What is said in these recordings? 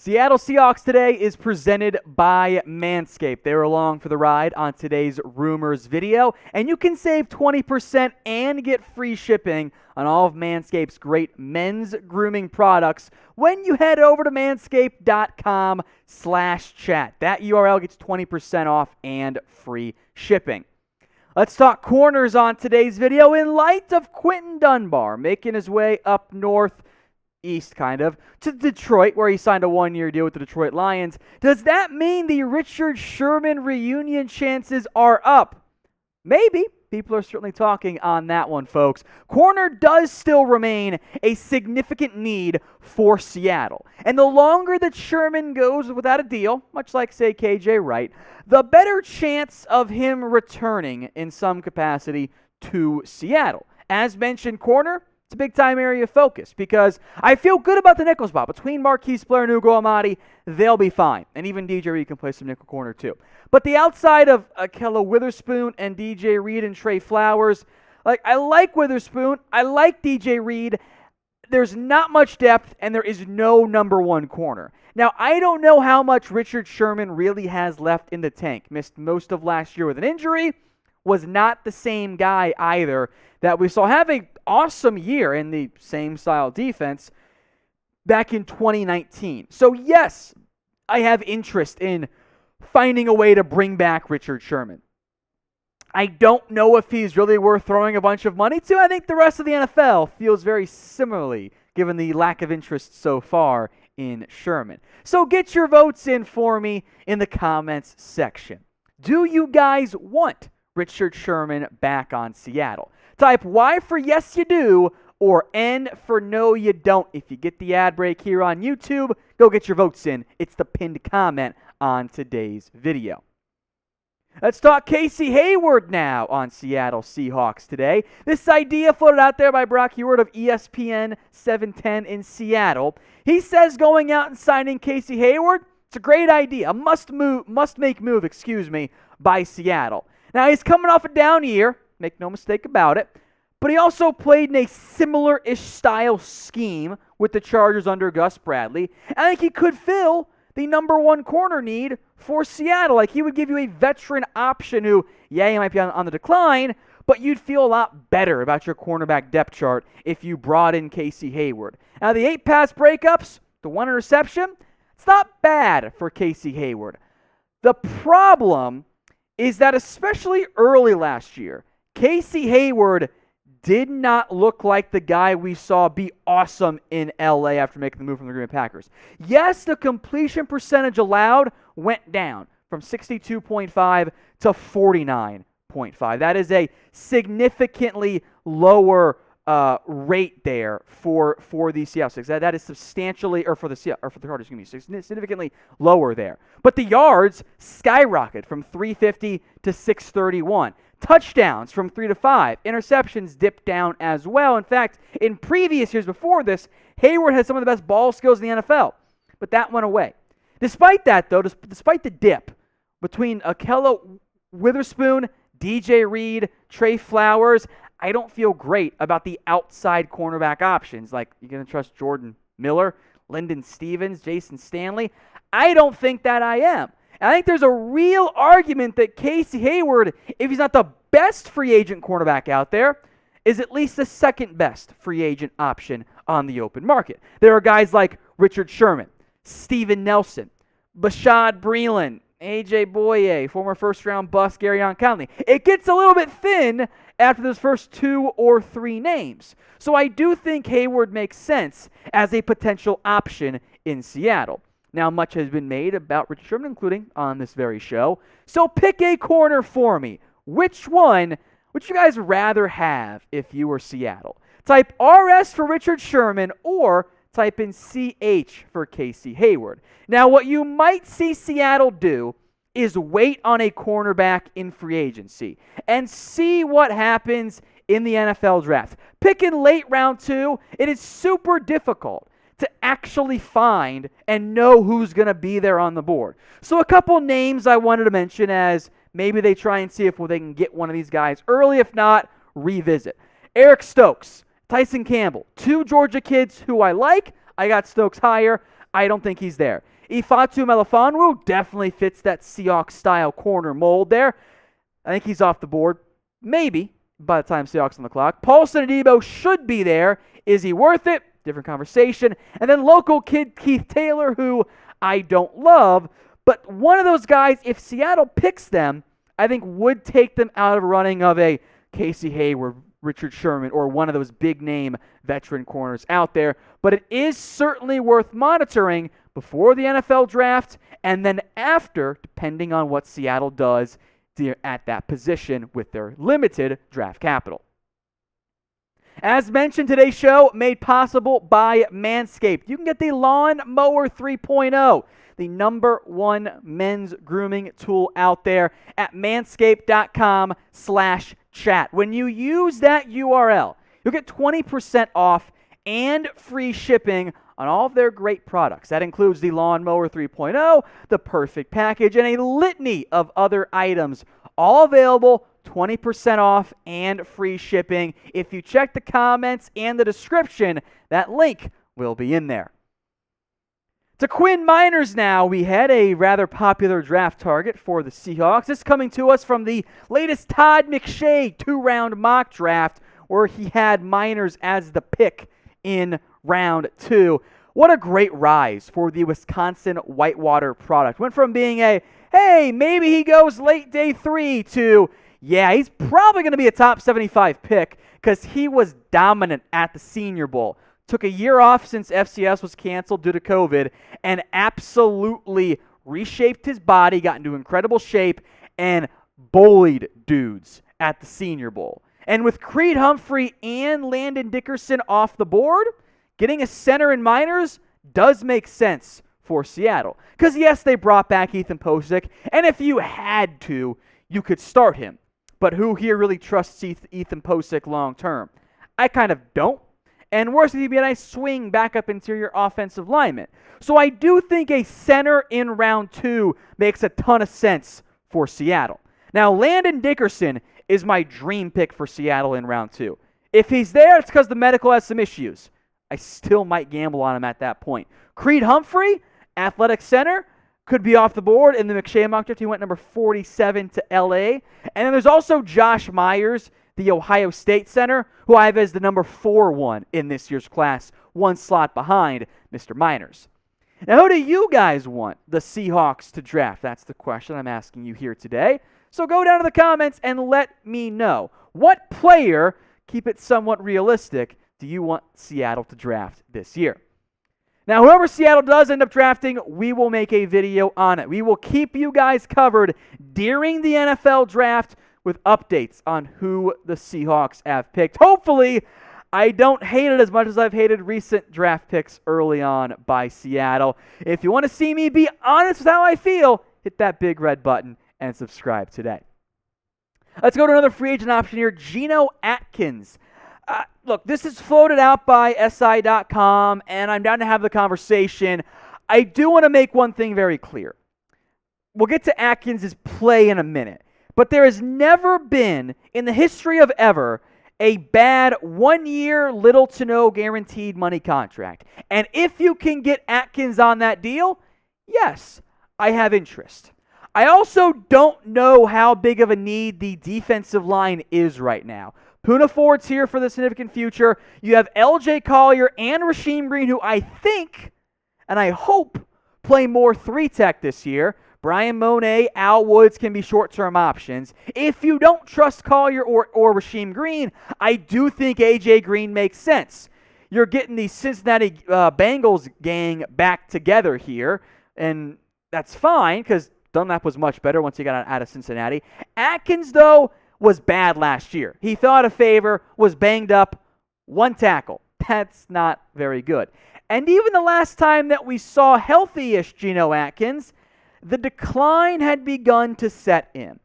Seattle Seahawks today is presented by Manscaped. They were along for the ride on today's Rumors video, and you can save 20% and get free shipping on all of Manscaped's great men's grooming products when you head over to manscaped.com/chat. That URL gets 20% off and free shipping. Let's talk corners on today's video in light of Quinton Dunbar making his way up north, east kind of, to Detroit, where he signed a one-year deal with the Detroit Lions. Does that mean the Richard Sherman reunion chances are up? Maybe. People are certainly talking on that one, folks. Corner does still remain a significant need for Seattle. And the longer that Sherman goes without a deal, much like, say, KJ Wright, the better chance of him returning in some capacity to Seattle. As mentioned, corner, it's a big-time area of focus because I feel good about the nickel spot. Between Marquise Blair and Ugo Amadi, they'll be fine. And even DJ Reed can play some nickel corner too. But the outside of Ahkello Witherspoon and DJ Reed and Trey Flowers, I like Witherspoon. I like DJ Reed. There's not much depth, and there is no number one corner. Now, I don't know how much Richard Sherman really has left in the tank. Missed most of last year with an injury. Was not the same guy either that we saw have an awesome year in the same style defense back in 2019. So yes, I have interest in finding a way to bring back Richard Sherman. I don't know if he's really worth throwing a bunch of money to. I think the rest of the NFL feels very similarly given the lack of interest so far in Sherman. So get your votes in for me in the comments section. Do you guys want Richard Sherman back on Seattle? Type Y for yes you do, or N for no you don't. If you get the ad break here on YouTube, go get your votes in. It's the pinned comment on today's video. Let's talk Casey Hayward now on Seattle Seahawks today. This idea floated out there by Brock Huard of ESPN 710 in Seattle. He says going out and signing Casey Hayward, it's a great idea, a must-make move, by Seattle. Now, he's coming off a down year, make no mistake about it, but he also played in a similar-ish style scheme with the Chargers under Gus Bradley. I think he could fill the number one corner need for Seattle. He would give you a veteran option who, yeah, he might be on the decline, but you'd feel a lot better about your cornerback depth chart if you brought in Casey Hayward. Now, the 8 pass breakups, the 1 interception, it's not bad for Casey Hayward. The problem is that especially early last year, Casey Hayward did not look like the guy we saw be awesome in LA after making the move from the Green Bay Packers. Yes, the completion percentage allowed went down from 62.5 to 49.5. That is a significantly lower rate there for the Seahawks. That is substantially, or for the Chargers, significantly lower there. But the yards skyrocketed from 350 to 631. Touchdowns from 3 to 5. Interceptions dipped down as well. In fact, in previous years before this, Hayward had some of the best ball skills in the NFL. But that went away. Despite that, though, despite the dip between Ahkello Witherspoon, DJ Reed, Trey Flowers, I don't feel great about the outside cornerback options. You're going to trust Jordan Miller, Lyndon Stevens, Jason Stanley? I don't think that I am. And I think there's a real argument that Casey Hayward, if he's not the best free agent cornerback out there, is at least the second best free agent option on the open market. There are guys like Richard Sherman, Steven Nelson, Bashaud Breeland, A.J. Boye, former first-round bust Garyon Conley. It gets a little bit thin after those first 2 or 3 names. So I do think Hayward makes sense as a potential option in Seattle. Now, much has been made about Richard Sherman, including on this very show. So pick a corner for me. Which one would you guys rather have if you were Seattle? Type RS for Richard Sherman or type in CH for Casey Hayward. Now, what you might see Seattle do is wait on a cornerback in free agency and see what happens in the NFL draft. Pick in late round 2, it is super difficult to actually find and know who's going to be there on the board. So a couple names I wanted to mention as maybe they try and see if they can get one of these guys early. If not, revisit. Eric Stokes, Tyson Campbell, 2 Georgia kids who I like. I got Stokes higher. I don't think he's there. Ifeatu Melifonwu definitely fits that Seahawks-style corner mold there. I think he's off the board, maybe, by the time Seahawks on the clock. Paulson Adebo should be there. Is he worth it? Different conversation. And then local kid Keith Taylor, who I don't love, but one of those guys, if Seattle picks them, I think would take them out of running of a Casey Hayward, Richard Sherman, or one of those big-name veteran corners out there. But it is certainly worth monitoring before the NFL draft and then after, depending on what Seattle does at that position with their limited draft capital. As mentioned, today's show made possible by Manscaped. You can get the Lawn Mower 3.0, the #1 men's grooming tool out there at manscaped.com/chat. When you use that URL, you'll get 20% off and free shipping on all of their great products. That includes the Lawn Mower 3.0, the Perfect Package, and a litany of other items, all available 20% off and free shipping. If you check the comments and the description, that link will be in there. To Quinn Miners now, we had a rather popular draft target for the Seahawks. This coming to us from the latest Todd McShay 2-round mock draft, where he had Miners as the pick in round 2. What a great rise for the Wisconsin Whitewater product. Went from being a, hey, maybe he goes late day 3 to, yeah, he's probably going to be a top 75 pick because he was dominant at the Senior Bowl. Took a year off since FCS was canceled due to COVID and absolutely reshaped his body, got into incredible shape, and bullied dudes at the Senior Bowl. And with Creed Humphrey and Landon Dickerson off the board, getting a center in Miners does make sense for Seattle. Because, yes, they brought back Ethan Posick, and if you had to, you could start him. But who here really trusts Ethan Posick long term? I kind of don't. And worse, he'd be a nice swing backup interior offensive lineman. So I do think a center in round 2 makes a ton of sense for Seattle. Now, Landon Dickerson is my dream pick for Seattle in round 2. If he's there, it's because the medical has some issues. I still might gamble on him at that point. Creed Humphrey, athletic center, could be off the board. In the McShay mock draft, he went number 47 to LA. And then there's also Josh Myers, the Ohio State center, who I have as the number 4 in this year's class, one slot behind Mr. Miners. Now, who do you guys want the Seahawks to draft? That's the question I'm asking you here today. So go down to the comments and let me know. What player, keep it somewhat realistic, do you want Seattle to draft this year? Now, whoever Seattle does end up drafting, we will make a video on it. We will keep you guys covered during the NFL draft with updates on who the Seahawks have picked. Hopefully, I don't hate it as much as I've hated recent draft picks early on by Seattle. If you want to see me be honest with how I feel, hit that big red button and subscribe today. Let's go to another free agent option here, Geno Atkins. Look, this is floated out by SI.com, and I'm down to have the conversation. I do want to make one thing very clear. We'll get to Atkins' play in a minute, but there has never been, in the history of ever, a bad 1-year, little to no guaranteed money contract. And if you can get Atkins on that deal, yes, I have interest. I also don't know how big of a need the defensive line is right now. Poona Ford's here for the significant future. You have LJ Collier and Rasheem Green, who I think, and I hope, play more 3-tech this year. Brian Monet, Al Woods can be short-term options. If you don't trust Collier or Rasheem Green, I do think A.J. Green makes sense. You're getting the Cincinnati Bengals gang back together here, and that's fine because Dunlap was much better once he got out of Cincinnati. Atkins, though, was bad last year. He fell out of favor, was banged up, 1 tackle. That's not very good. And even the last time that we saw healthy-ish Geno Atkins, the decline had begun to set in.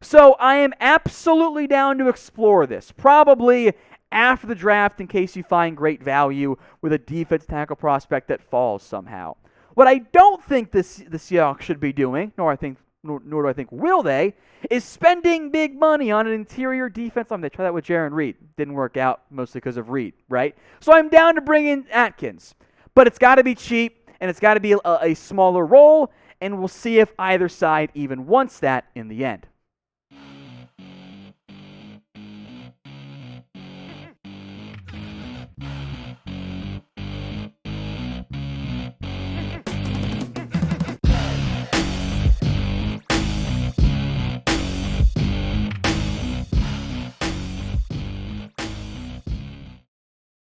So I am absolutely down to explore this, probably after the draft in case you find great value with a defense tackle prospect that falls somehow. What I don't think the Seahawks should be doing, nor do I think will they, is spending big money on an interior defense line. They tried that with Jarran Reed. Didn't work out, mostly because of Reed, right? So I'm down to bring in Atkins. But it's got to be cheap, and it's got to be a smaller role, and we'll see if either side even wants that in the end.